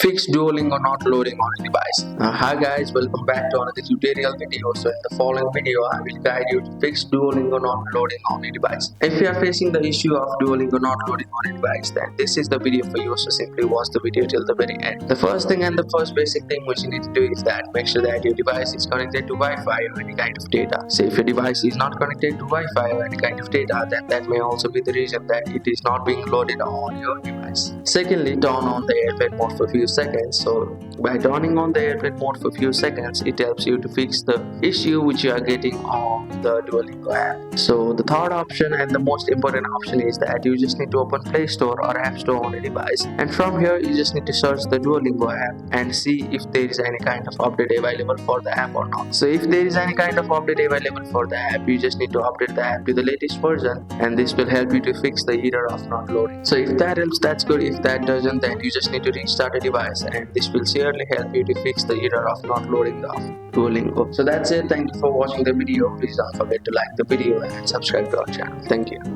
Fix Duolingo not loading on a device. Hi guys, welcome back to another tutorial video. So in the following video, I will guide you to fix Duolingo not loading on a device. If you are facing the issue of Duolingo not loading on a device, then this is the video for you. So simply watch the video till the very end. The first thing and the first basic thing which you need to do is that make sure that your device is connected to Wi-Fi or any kind of data. So if your device is not connected to Wi-Fi or any kind of data, then that may also be the reason that it is not being loaded on your device. Secondly, turn on the airplane mode for a few seconds. So by turning on the airplane mode for a few seconds, it helps you to fix the issue which you are getting on the Duolingo app. So the third option and the most important option is that you just need to open Play Store or App Store on a device, and from here you just need to search the Duolingo app and see if there is any kind of update available for the app or not. So if there is any kind of update available for the app, you just need to update the app to the latest version, and this will help you to fix the error of not loading. So if that helps, that's good. If that doesn't, then you just need to restart a device, and this will surely help you to fix the error of not loading the Duolingo. So that's it. Thank you for watching the video. Please don't forget to like the video and subscribe to our channel. Thank you.